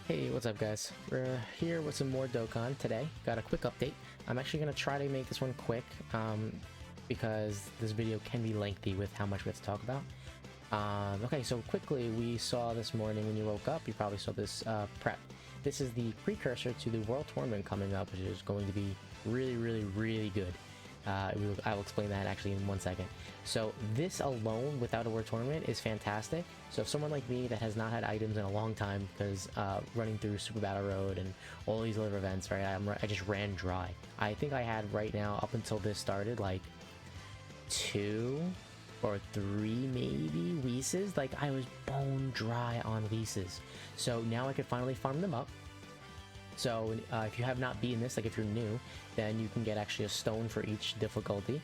Hey, what's up guys? We're here with some more Dokkan today. Got a quick update. I'm actually going to try to make this one quick because this video can be lengthy with how much we have to talk about. Okay, so quickly, we saw this morning when you woke up, you probably saw this prep. This is the precursor to the World Tournament coming up, which is going to be really good. I will explain that actually in 1 second. So this alone, without a World Tournament, is fantastic. So if someone like me that has not had items in a long time, because running through Super Battle Road and all these other events, right, I just ran dry. I think I had right now, up until this started, like 2 or 3 maybe Whis. Like, I was bone dry on Whis. So now I can finally farm them up. So if you have not beaten this, like if you're new, then you can get actually a stone for each difficulty.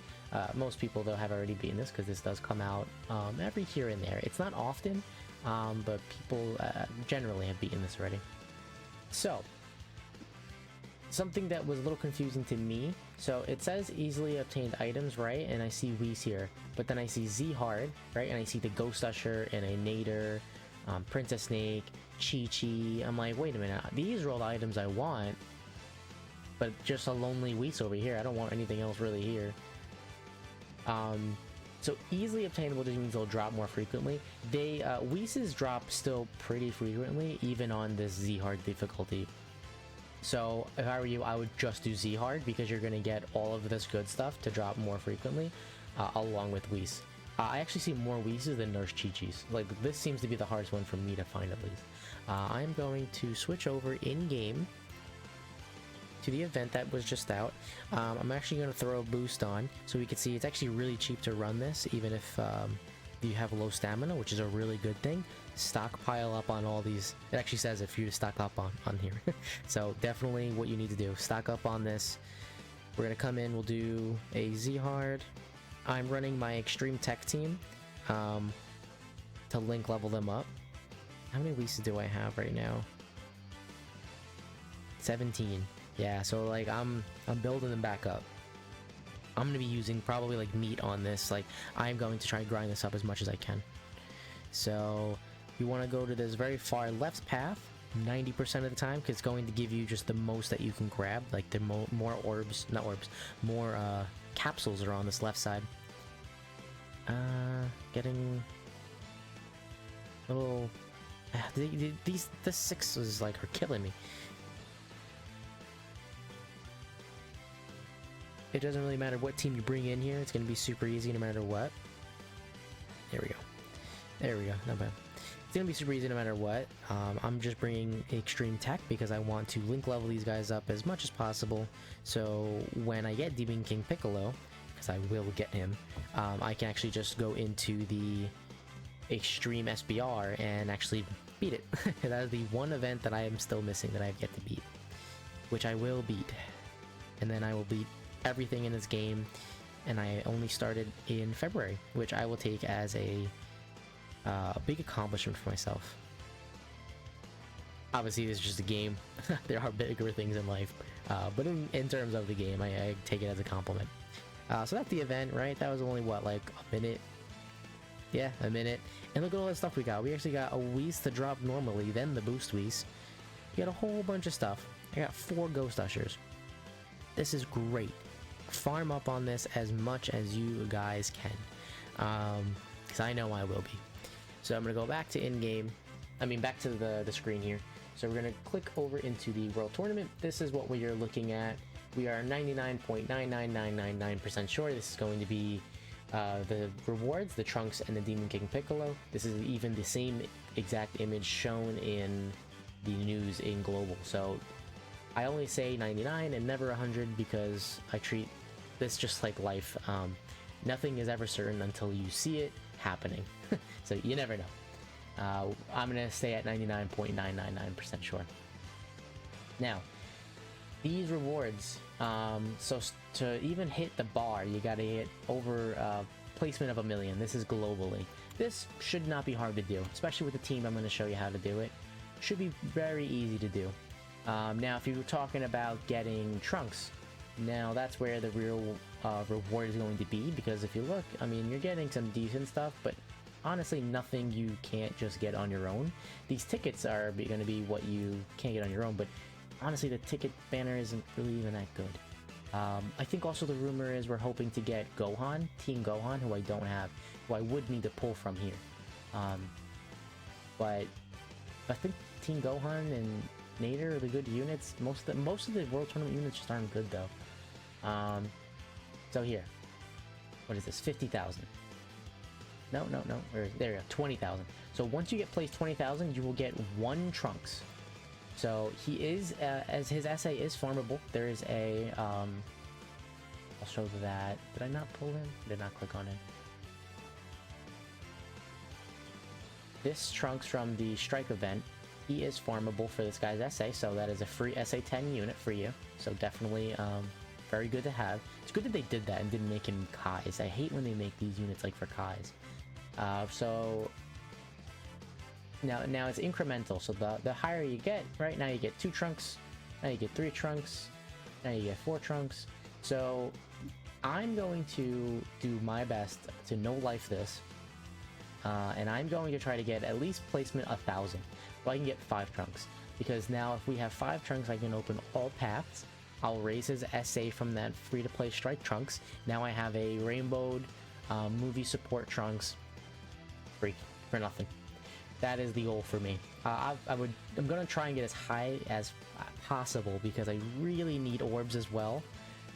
Most people though have already beaten this because this does come out every here and there. It's not often, but people generally have beaten this already. So something that was a little confusing to me. So it says easily obtained items, right? And I see Whis here, but then I see Z Hard, right? And I see the Ghost Usher and a Nader, Princess Snake, Chi-Chi. I'm like, wait a minute, these are all the items I want, but just a lonely Whis over here. I don't want anything else really here. So easily obtainable just means they'll drop more frequently. Whis drop still pretty frequently, even on this Z Hard difficulty. So if I were you, I would just do Z Hard because you're gonna get all of this good stuff to drop more frequently, along with Whis. I actually see more Whis than Nurse Chi-Chis. Like, this seems to be the hardest one for me to find, at least. I'm going to switch over in-game to the event that was just out. I'm actually going to throw a boost on, so we can see it's actually really cheap to run this, even if you have low stamina, which is a really good thing. Stockpile up on all these. It actually says if you stock up on here. So definitely what you need to do. Stock up on this. We're going to come in, we'll do a Z-Hard. I'm running my Extreme Tech team to link level them up. How many Whis do I have right now? 17. Yeah, so like I'm building them back up. I'm gonna be using probably like meat on this. Like, I'm going to try and grind this up as much as I can. So you want to go to this very far left path 90% of the time, because it's going to give you just the most that you can grab. Like the more orbs, not orbs, more capsules are on this left side. Getting a little. The sixes like are killing me. It doesn't really matter what team you bring in here; it's gonna be super easy no matter what. There we go. There we go. Not bad. It's gonna be super easy no matter what. I'm just bringing Extreme Tech because I want to link level these guys up as much as possible. So when I get Demon King Piccolo, because I will get him, I can actually just go into the Extreme SBR and actually beat it. That is the one event that I am still missing that I have yet to beat, which I will beat. And then I will beat everything in this game, and I only started in February, which I will take as a big accomplishment for myself. Obviously, this is just a game. There are bigger things in life, but in terms of the game, I take it as a compliment. So that's the event, right? That was only, what, like a minute? Yeah, a minute. And look at all that stuff we got. We actually got a Whis to drop normally, then the boost Whis. We got a whole bunch of stuff. I got 4 Ghost Ushers. This is great. Farm up on this as much as you guys can, because I know I will be. So I'm going to go back to in-game, back to the screen here. So we're going to click over into the World Tournament. This is what we are looking at. We are 99.99999% sure this is going to be the rewards, the Trunks and the Demon King Piccolo. This is even the same exact image shown in the news in Global. So I only say 99 and never 100 because I treat this just like life. Nothing is ever certain until you see it happening. So you never know. I'm gonna stay at 99.999% sure. Now, these rewards, so to even hit the bar, you gotta hit over placement of 1 million. This is globally. This should not be hard to do, especially with the team. I'm gonna show you how to do it. Should be very easy to do. Now, if you were talking about getting Trunks, now that's where the real reward is going to be, because if you look, you're getting some decent stuff, but honestly nothing you can't just get on your own. These tickets are going to be what you can't get on your own, but honestly the ticket banner isn't really even that good. I think also the rumor is we're hoping to get Gohan, Team Gohan, who I don't have, who I would need to pull from here. But I think Team Gohan and Nader are the good units. Most of the World Tournament units just aren't good though. So here, what is this? 50,000. No. There you go, 20,000. So once you get placed 20,000, you will get 1 Trunks. So he is, as his essay is farmable. There is a, I'll show that. Did I not pull him? Did not click on it. This Trunks from the Strike event, he is farmable for this guy's essay, so that is a free essay 10 unit for you. So definitely, very good to have. It's good that they did that and didn't make him Kais. I hate when they make these units like for Kais. So now it's incremental. So the higher you get, right now you get 2 Trunks, now you get 3 Trunks, now you get 4 Trunks. So I'm going to do my best to no life this, and I'm going to try to get at least placement 1,000, so I can get 5 Trunks. Because now if we have 5 Trunks, I can open all paths. I'll raise his SA from that free-to-play Strike Trunks. Now I have a rainbowed movie support Trunks free for nothing. That is the goal for me. I'm gonna try and get as high as possible because I really need orbs as well.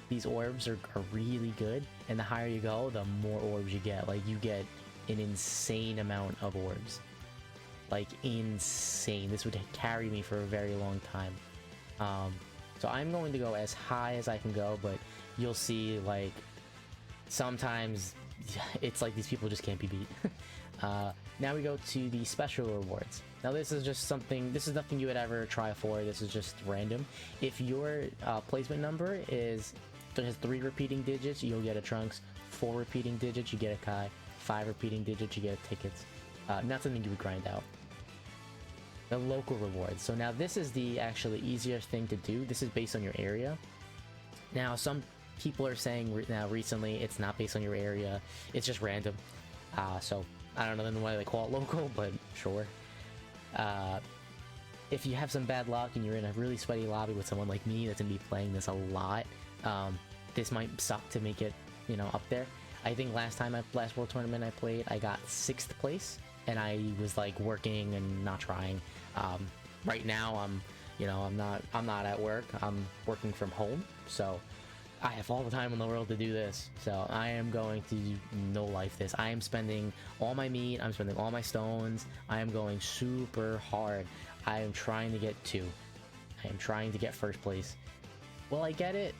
These orbs are really good, and the higher you go, the more orbs you get. Like, you get an insane amount of orbs. Like, insane. This would carry me for a very long time. So I'm going to go as high as I can go, but you'll see, like, sometimes it's like these people just can't be beat. Now we go to the special rewards. Now this is just something, this is nothing you would ever try for, this is just random. If your placement number has 3 repeating digits, you'll get a Trunks. 4 repeating digits, you get a Kai. 5 repeating digits, you get a Tickets. Not something you would grind out. The local rewards. So now this is the actually easier thing to do. This is based on your area. Now some people are saying now recently it's not based on your area, it's just random. So I don't know then why they call it local, but sure. If you have some bad luck and you're in a really sweaty lobby with someone like me that's gonna be playing this a lot, this might suck to make it, you know, up there. I think last World Tournament I played, I got 6th place, and I was like working and not trying. Right now I'm not at work. I'm working from home, so I have all the time in the world to do this. So I am going to no life this. I am spending all my meat, I'm spending all my stones. I am going super hard. I am trying to get 2. I am trying to get 1st place. Will I get it?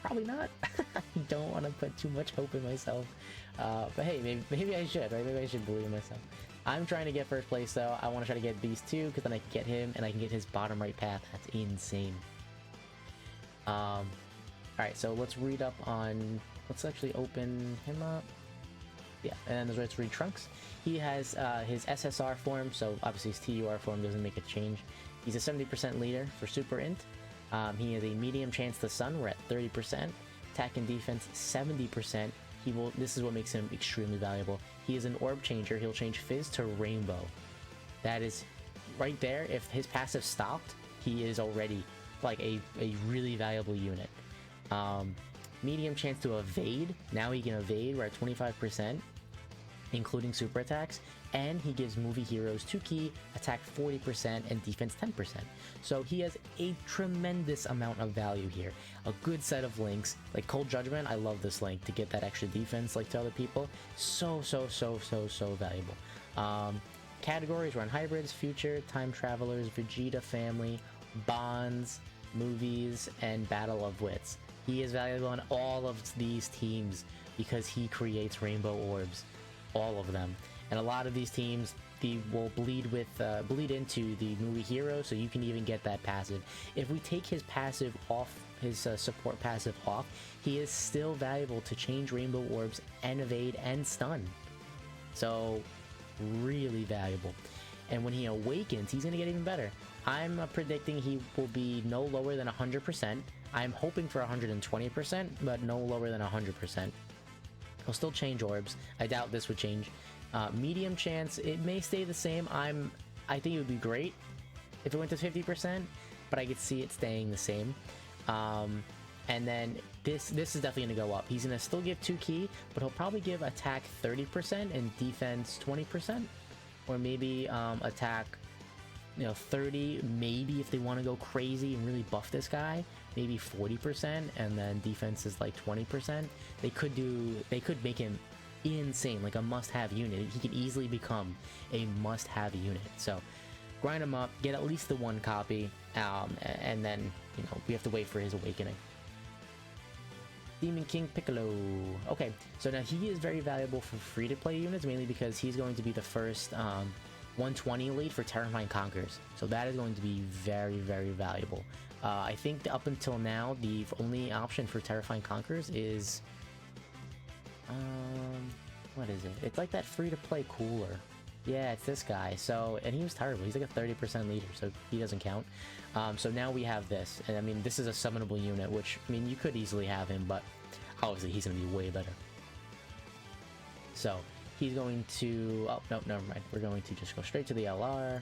Probably not. I don't want to put too much hope in myself. But hey, maybe I should, right? Maybe I should believe in myself. I'm trying to get 1st place though. I want to try to get these 2 because then I can get him and I can get his bottom right path. That's insane. Alright, so let's read up on... Let's actually open him up. Yeah, and then let's read Trunks. He has his SSR form, so obviously his TUR form doesn't make a change. He's a 70% leader for Super Int. He has a medium chance to Sun, we're at 30%. Attack and defense, 70%. This is what makes him extremely valuable. He is an orb changer. He'll change Fizz to Rainbow. That is right there. If his passive stopped, he is already like a really valuable unit. Medium chance to evade. Now he can evade. We're at 25%, including super attacks. And he gives movie heroes 2 key, attack 40%, and defense 10%. So he has a tremendous amount of value here. A good set of links. Like Cold Judgment, I love this link to get that extra defense like to other people. So valuable. Categories run hybrids, future, time travelers, Vegeta family, bonds, movies, and battle of wits. He is valuable on all of these teams because he creates rainbow orbs. All of them. And a lot of these teams, they will bleed into the movie hero, so you can even get that passive. If we take his passive off, his support passive off, he is still valuable to change rainbow orbs and evade and stun. So really valuable. And when he awakens, he's gonna get even better. I'm predicting he will be no lower than 100%. I'm hoping for 120%, but no lower than 100%. He'll still change orbs. I doubt this would change. Medium chance, it may stay the same. I think it would be great if it went to 50%, but I could see it staying the same. And then this is definitely going to go up. He's going to still give 2 ki, but he'll probably give attack 30% and defense 20%, or maybe attack, you know, 30. Maybe if they want to go crazy and really buff this guy, maybe 40%, and then defense is like 20%. They could make him insane, like a must-have unit. He could easily become a must-have unit. So grind him up, get at least the 1 copy, and then, you know, we have to wait for his awakening. Demon King Piccolo. Okay, so now he is very valuable for free-to-play units, mainly because he's going to be the first 120 lead for Terramine Conquerors. So that is going to be very, very valuable. I think up until now, the only option for Terramine Conquerors is... what is it? It's like that free-to-play cooler. Yeah, it's this guy. So, and he was terrible. He's like a 30% leader, so he doesn't count. So now we have this, and I mean, this is a summonable unit, which, I mean, you could easily have him, but obviously he's going to be way better. So he's going to... oh, no, never mind. We're going to just go straight to the LR.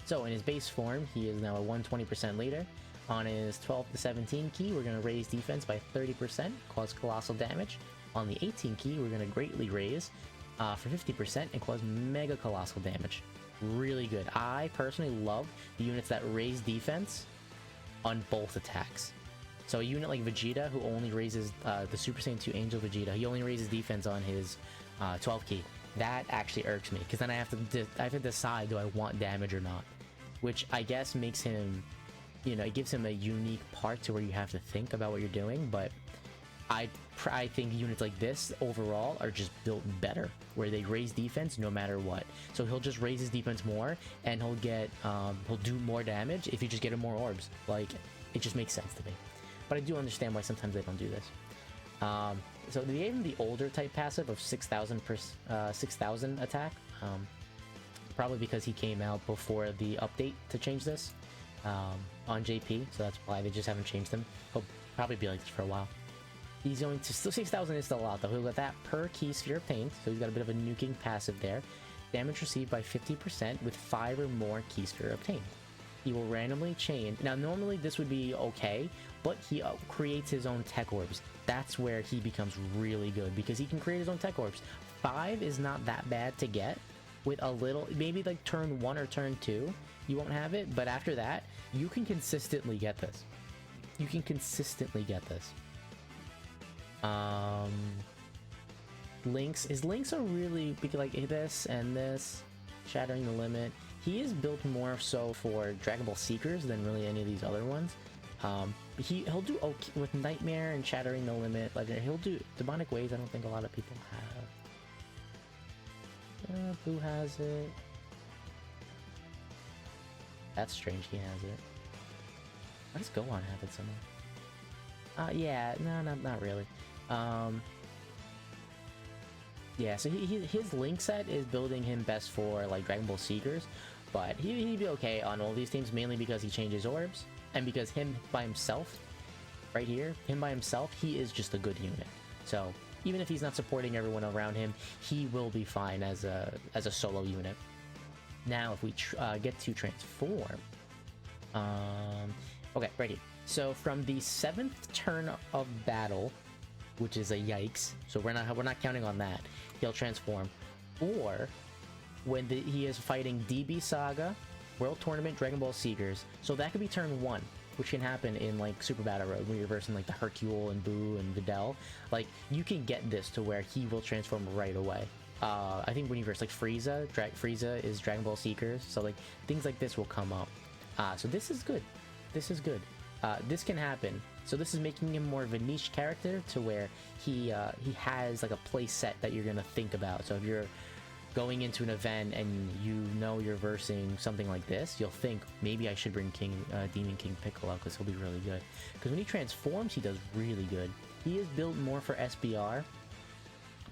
So in his base form, he is now a 120% leader. On his 12 to 17 ki, we're going to raise defense by 30%, cause colossal damage. On the 18 ki, we're going to greatly raise for 50% and cause mega colossal damage. Really good. I personally love the units that raise defense on both attacks. So a unit like Vegeta, who only raises the Super Saiyan 2 Angel Vegeta, he only raises defense on his 12 ki. That actually irks me, because then I have to decide, do I want damage or not? Which I guess makes him, you know, it gives him a unique part to where you have to think about what you're doing, but I think units like this overall are just built better, where they raise defense no matter what. So he'll just raise his defense more, and he'll get he'll do more damage if you just get him more orbs. Like, it just makes sense to me. But I do understand why sometimes they don't do this. So they gave him the older type passive of 6,000 attack, probably because he came out before the update to change this on JP, so that's why they just haven't changed him. He'll probably be like this for a while. He's going to still 6,000 is still a lot though. He'll get that per key sphere obtained, so he's got a bit of a nuking passive there. Damage received by 50% with 5 or more key sphere obtained. He will randomly chain. Now normally this would be okay, but he creates his own tech orbs. That's where he becomes really good, because he can create his own tech orbs. 5 is not that bad to get. With a little, maybe like turn 1 or turn 2, you won't have it, but after that, you can consistently get this. You can consistently get this. His links are really like this and this, Shattering the Limit. He is built more so for Dragon Ball Seekers than really any of these other ones. He'll do okay with Nightmare and Shattering the Limit. Legendary. He'll do Demonic Waves. I don't think a lot of people have. Who has it? That's strange. He has it. Why does Gohan have it somewhere? Yeah, no, not really. Yeah, so his link set is building him best for like Dragon Ball Seekers, but he'd be okay on all these teams, mainly because he changes orbs, and because him by himself, right here, him by himself, he is just a good unit. So even if he's not supporting everyone around him, he will be fine as a solo unit. Now, if we get to transform, okay, right here. So from the 7th turn of battle, which is a yikes, so we're not counting on that, he'll transform. Or when he is fighting DB Saga, World Tournament, Dragon Ball Seekers, so that could be turn 1, which can happen in like Super Battle Road when you're versing like the Hercule and Boo and Videl. Like, you can get this to where he will transform right away. I think when you verse like Frieza, Frieza is Dragon Ball Seekers, so like things like this will come up. So this is good. This is good. This can happen. So this is making him more of a niche character, to where he has like a play set that you're gonna think about. So if you're going into an event and you know you're versing something like this, you'll think, maybe I should bring Demon King Piccolo, because he'll be really good. Because when he transforms, he does really good. He is built more for SBR,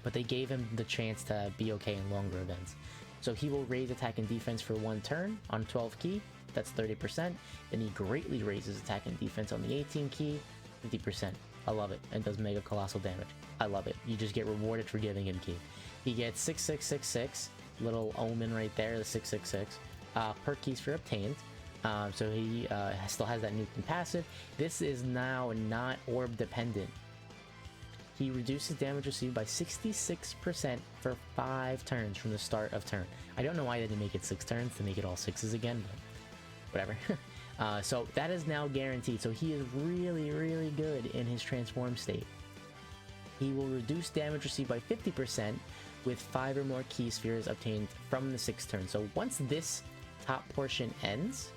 but they gave him the chance to be okay in longer events. So he will raise attack and defense for 1 turn on 12 ki. That's 30%. Then he greatly raises attack and defense on the 18 ki, 50%. I love it. And does mega colossal damage. I love it. You just get rewarded for giving him key. He gets 6666, little omen right there, the 666. Per key sphere obtained. So he still has that nuke passive. This is now not orb dependent. He reduces damage received by 66% for 5 turns from the start of turn. I don't know why they didn't make it 6 turns to make it all 6s again, but whatever. So that is now guaranteed. So he is really, really good in his transform state. He will reduce damage received by 50% with 5 or more key spheres obtained from the 6th turn. So once this top portion ends,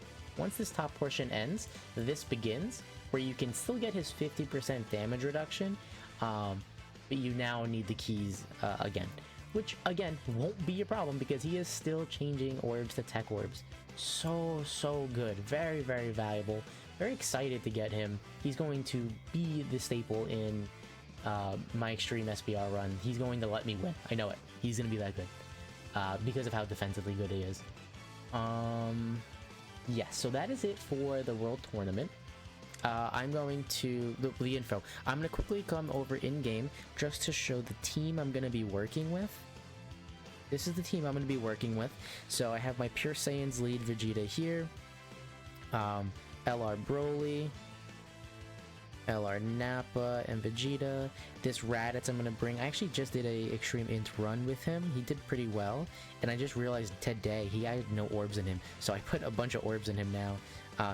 this begins, where you can still get his 50% damage reduction, but you now need the keys again, which again won't be a problem because he is still changing orbs to tech orbs. So good, very, very valuable. Very excited to get him. He's going to be the staple in my extreme SBR run. He's going to let me win. I know it. He's going to be that good because of how defensively good he is. Yes, so that is it for the World Tournament. I'm going to, the info, I'm going to quickly come over in-game just to show the team I'm going to be working with. This is the team I'm going to be working with. So I have my Pure Saiyans lead Vegeta here, LR Broly, LR Nappa, and Vegeta. This Raditz I'm going to bring. I actually just did a Extreme Int run with him. He did pretty well, and I just realized today he had no orbs in him, so I put a bunch of orbs in him now.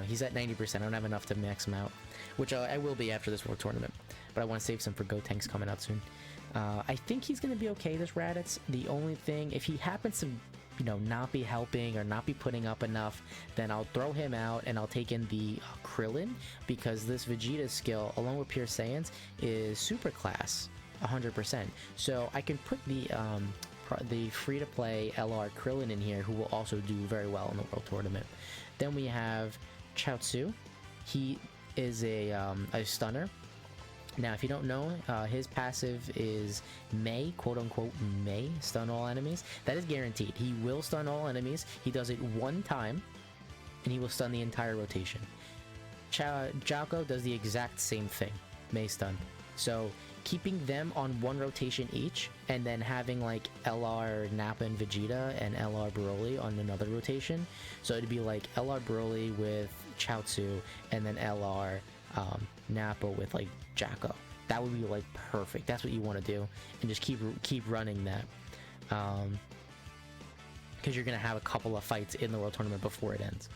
He's at 90%. I don't have enough to max him out, which I will be after this World Tournament, but I want to save some for Gotenks coming out soon. I think he's going to be okay, this Raditz. The only thing, if he happens to, you know, not be helping or not be putting up enough, then I'll throw him out and I'll take in the Krillin, because this Vegeta skill, along with Pure Saiyans, is super class 100%. So I can put the free-to-play LR Krillin in here, who will also do very well in the World Tournament. Then we have Chaozu. He is a stunner. Now, if you don't know, his passive is may, quote-unquote, may stun all enemies. That is guaranteed. He will stun all enemies. He does it one time, and he will stun the entire rotation. Jocko does the exact same thing, may stun. So, keeping them on one rotation each, and then having, like, LR Nappa and Vegeta and LR Broly on another rotation. So, it'd be, like, LR Broly with Chaozu, and then LR Nappa with like Jacko. That would be like perfect. That's what you want to do, and just keep running that, because you're gonna have a couple of fights in the World Tournament before it ends.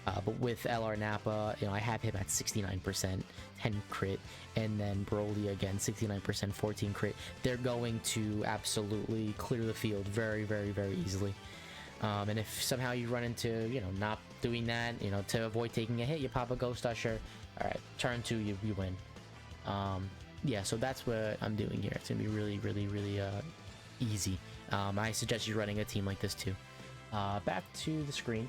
But with LR Nappa, you know, I have him at 69%, 10 crit, and then Broly again 69%, 14 crit. They're going to absolutely clear the field very, very, very easily. And if somehow you run into, you know, not doing that, you know, to avoid taking a hit, you pop a Ghost Usher. All right, turn 2, you win. Yeah, so that's what I'm doing here. It's gonna be really, really, really easy. I suggest you running a team like this too. Back to the screen,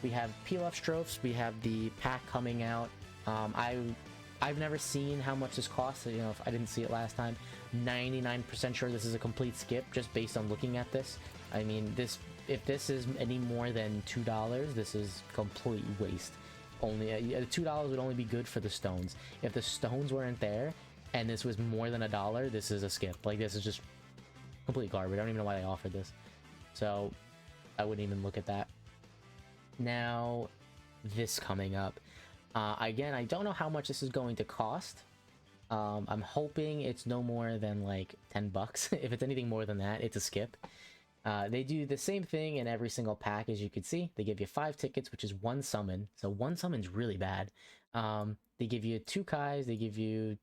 we have Pilaf Strophes. We have the pack coming out. I've never seen how much this costs. You know, if I didn't see it last time, 99% sure this is a complete skip just based on looking at this. I mean, if this is any more than $2, this is complete waste. Only $2 would only be good for the stones. If the stones weren't there and this was more than $1, this is a skip. Like, this is just complete garbage. I don't even know why they offered this, so I wouldn't even look at that. Now, this coming up, again, I don't know how much this is going to cost. I'm hoping it's no more than like $10. If it's anything more than that, it's a skip. They do the same thing in every single pack, as you can see. They give you 5 tickets, which is 1 summon. So 1 summon's really bad. They give you 2 Kais. They give you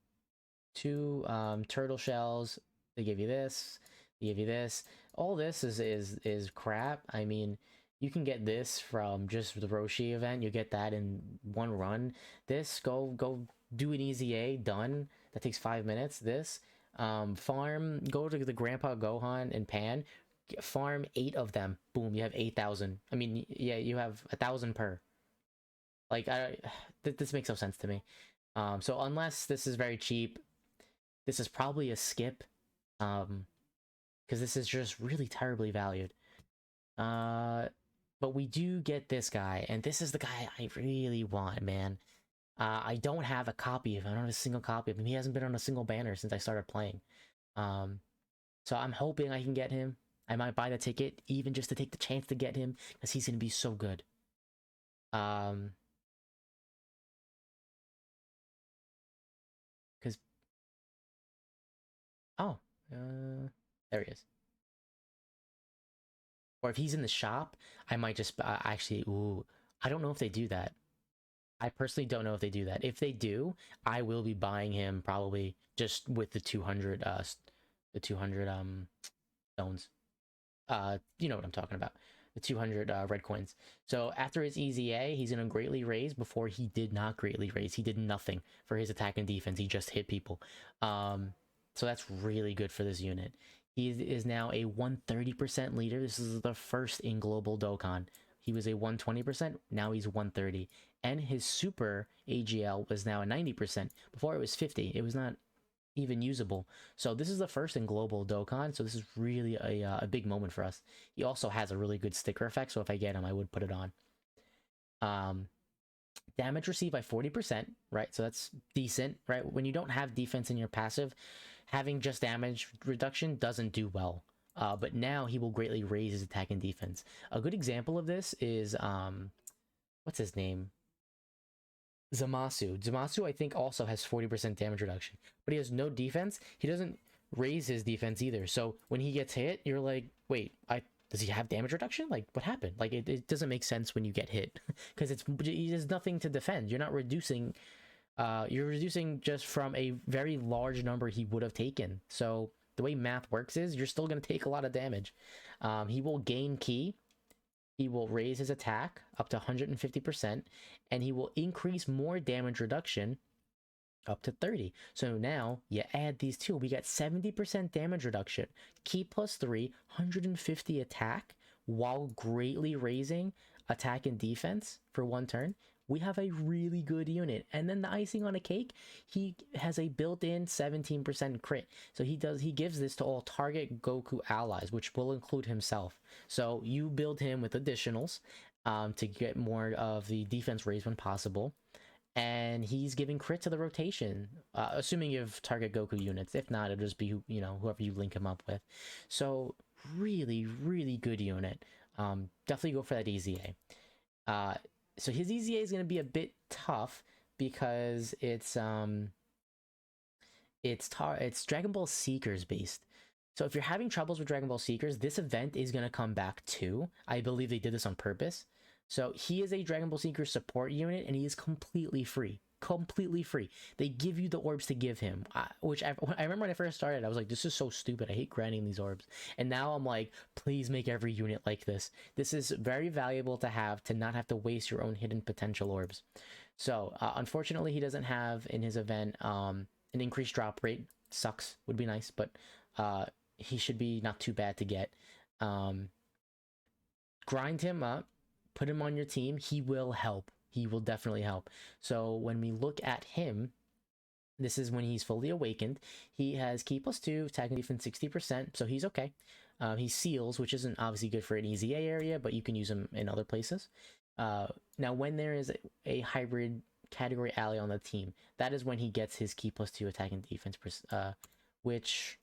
2 turtle shells. They give you this. They give you this. All this is crap. I mean, you can get this from just the Roshi event. You get that in 1 run. This, go do an easy A, done. That takes 5 minutes. This, farm, go to the Grandpa Gohan and Pan. Farm 8 of them, boom, you have 8,000. I mean, yeah, you have 1,000 per. Like, this makes no sense to me. So unless this is very cheap, this is probably a skip, because this is just really terribly valued. But we do get this guy, and this is the guy I really want, man. I don't have a copy of him. I don't have a single copy of him. He hasn't been on a single banner since I started playing. Um, so I'm hoping I can get him. I might buy the ticket even just to take the chance to get him because he's gonna be so good. Because oh, there he is. Or if he's in the shop, I might just actually. Ooh, I don't know if they do that. I personally don't know if they do that. If they do, I will be buying him probably just with the 200 the 200 stones. You know what I'm talking about. The 200 red coins. So after his EZA, he's gonna greatly raise. Before he did not greatly raise. He did nothing for his attack and defense. He just hit people. So that's really good for this unit. He is now a 130% leader. This is the first in global Dokkan. He was a 120%. Now he's 130. And his super AGL was now a 90%. Before it was 50. It was not even usable. So this is the first in global Dokkan. So this is really a big moment for us. He also has a really good sticker effect. So if I get him, I would put it on. Damage received by 40%, right? So that's decent, right? When you don't have defense in your passive, having just damage reduction doesn't do well. But now he will greatly raise his attack and defense. A good example of this is what's his name? Zamasu. Zamasu, I think, also has 40% damage reduction, but he has no defense. He doesn't raise his defense either. So when he gets hit, you're like, wait, does he have damage reduction? Like, what happened? Like, it doesn't make sense when you get hit because there's nothing to defend. You're not reducing. You're reducing just from a very large number he would have taken. So the way math works is you're still going to take a lot of damage. He will gain ki. He will raise his attack up to 150%, and he will increase more damage reduction up to 30. So now you add these two, we got 70% damage reduction, ki plus 3, 150 attack, while greatly raising attack and defense for one turn. We have a really good unit. And then the icing on a cake, he has a built-in 17% crit. So he gives this to all target Goku allies, which will include himself. So you build him with additionals to get more of the defense raise when possible. And he's giving crit to the rotation, assuming you have target Goku units. If not, it'll just be, you know, whoever you link him up with. So really, really good unit. Definitely go for that EZA. So his EZA is going to be a bit tough because it's Dragon Ball Seekers based. So if you're having troubles with Dragon Ball Seekers, this event is going to come back too. I believe they did this on purpose. So he is a Dragon Ball Seeker support unit, and he is completely free. Completely free. They give you the orbs to give him, which I remember when I first started, I was like, this is so stupid. I hate grinding these orbs. And now I'm like, please make every unit like this. This is very valuable to have, to not have to waste your own hidden potential orbs. So unfortunately, he doesn't have in his event an increased drop rate. Sucks. Would be nice, but he should be not too bad to get. Grind him up, put him on your team. He will help. He will definitely help. So when we look at him, this is when he's fully awakened. He has ki plus 2, attack and defense 60%, so he's okay. He seals, which isn't obviously good for an EZA area, but you can use him in other places. Now, when there is a hybrid category ally on the team, that is when he gets his ki plus 2 attack and defense, which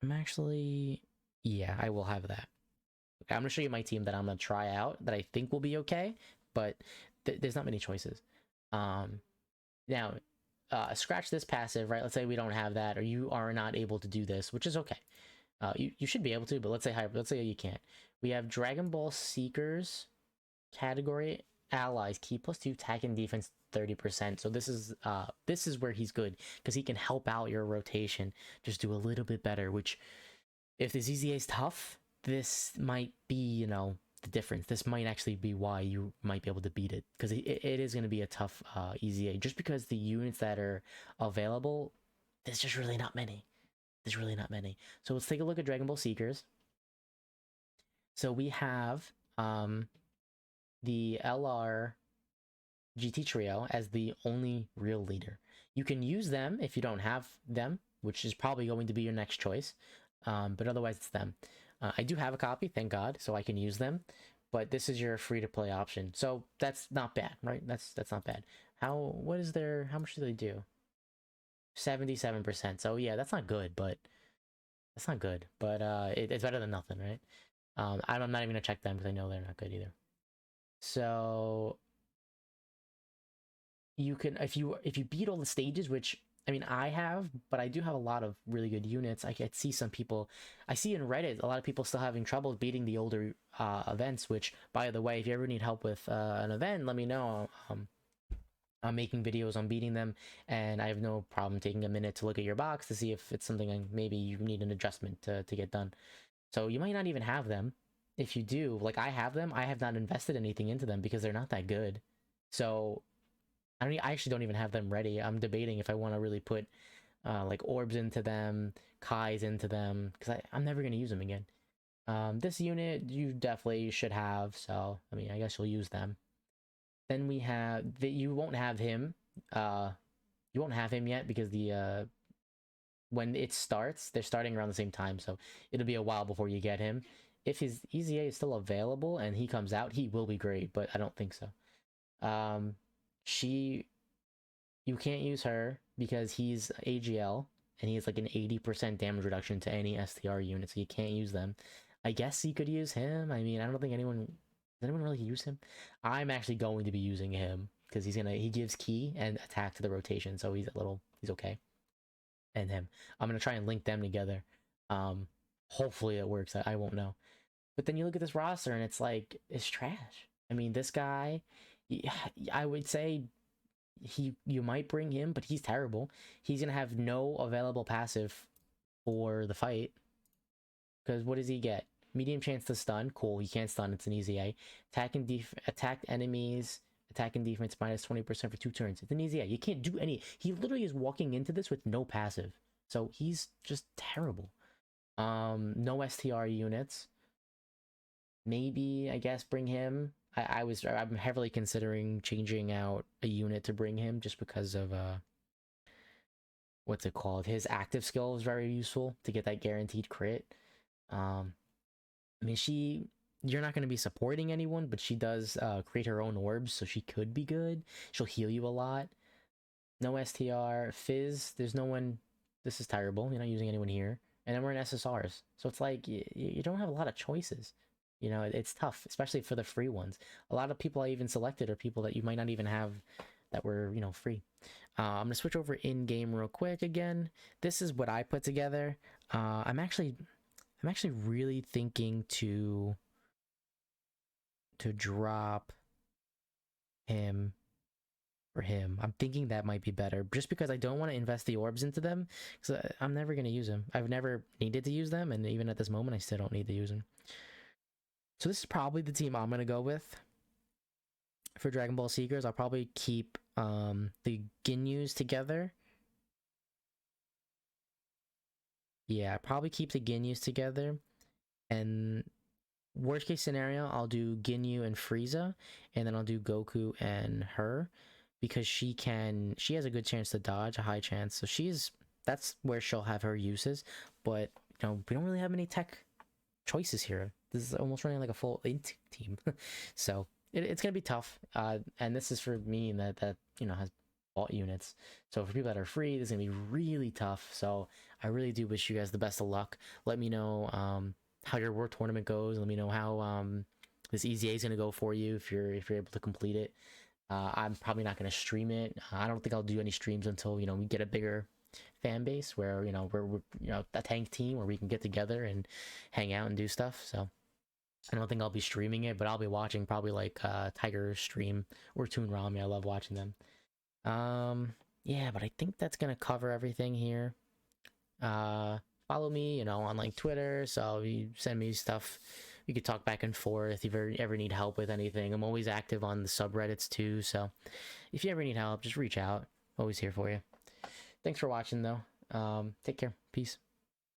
I'm actually... Yeah, I will have that. Okay, I'm going to show you my team that I'm going to try out that I think will be okay, but there's not many choices. Now, scratch this passive, right? Let's say we don't have that, or you are not able to do this, which is okay. You should be able to, but let's say you can't. We have Dragon Ball Seekers category allies, ki plus 2 attack and defense 30%. So this is where he's good, because he can help out your rotation, just do a little bit better. Which, if the ZZA is tough, this might be, you know, the difference. This might actually be why you might be able to beat it, because it is going to be a tough EZA, just because the units that are available, there's just really not many. There's really not many. So let's take a look at Dragon Ball Seekers. So we have the LR GT Trio as the only real leader. You can use them if you don't have them, which is probably going to be your next choice. But otherwise it's them. I do have a copy, thank God, so I can use them. but this is your free-to-play option, so that's not bad, right? That's not bad. How much do they do? 77%. So yeah, that's not good, but it's better than nothing, right? I'm not even gonna check them because I know they're not good either. So you can, if you beat all the stages, which I mean I have, but I do have a lot of really good units. I could see some people, I see in Reddit a lot of people still having trouble beating the older events. Which, by the way, if you ever need help with an event, let me know. I'm making videos on beating them, and I have no problem taking a minute to look at your box to see if it's something maybe you need an adjustment to get done. So you might not even have them. If you do, like I have them, I have not invested anything into them because they're not that good. So I actually don't even have them ready. I'm debating if I want to really put like orbs into them, Kais into them, because I'm never going to use them again. This unit you definitely should have, so I mean I guess you'll use them. Then we have that you won't have him. You won't have him yet because the when it starts, they're starting around the same time, so it'll be a while before you get him. If his EZA is still available and he comes out, he will be great, but I don't think so. She, you can't use her because he's AGL and he has like an 80% damage reduction to any STR unit, so you can't use them. I guess you could use him. I mean, I don't think does anyone really use him? I'm actually going to be using him because he gives key and attack to the rotation, so he's okay. And him, I'm gonna try and link them together. Hopefully it works. I won't know. But then you look at this roster and it's like it's trash. I mean, this guy, I would say you might bring him, but he's terrible. He's gonna have no available passive for the fight. Because what does he get? Medium chance to stun. Cool, he can't stun. It's an easy A. Attack enemies. Attack and defense minus 20% for 2 turns. It's an easy A. You can't do any. He literally is walking into this with no passive. So he's just terrible. No STR units. Maybe, I guess, bring him. I'm heavily considering changing out a unit to bring him just because of what's it called? His active skill is very useful to get that guaranteed crit. I mean, you're not going to be supporting anyone, but she does create her own orbs, so she could be good. She'll heal you a lot. No STR. Fizz, there's no one. This is terrible. You're not using anyone here. And then we're in SSRs. So it's like, you don't have a lot of choices. You know, it's tough, especially for the free ones. A lot of people I even selected are people that you might not even have that were, you know, free. I'm going to switch over in-game real quick again. This is what I put together. I'm actually really thinking to drop him for him. I'm thinking that might be better just because I don't want to invest the orbs into them because I'm never going to use them. I've never needed to use them, and even at this moment I still don't need to use them. So this is probably the team I'm going to go with for Dragon Ball Seekers. I'll probably keep the Ginyus together. Yeah, probably keep the Ginyus together, and worst case scenario, I'll do Ginyu and Frieza, and then I'll do Goku and her, because she has a good chance to dodge, a high chance. So that's where she'll have her uses. But you know, we don't really have many tech choices here. This is almost running like a full int team, so it's gonna be tough. And this is for me that you know has bought units. So for people that are free, this is gonna be really tough. So I really do wish you guys the best of luck. Let me know how your world tournament goes. Let me know how this EZA is gonna go for you if you're able to complete it. I'm probably not gonna stream it. I don't think I'll do any streams until we get a bigger fan base where we're a tank team where we can get together and hang out and do stuff. So I don't think I'll be streaming it, but I'll be watching probably like Tiger stream or Toon Rami. I love watching them. Yeah, but I think that's gonna cover everything here. Follow me, on like Twitter, so you send me stuff. We could talk back and forth if you ever need help with anything. I'm always active on the subreddits too, so if you ever need help, just reach out. Always here for you. Thanks for watching though. Take care. Peace.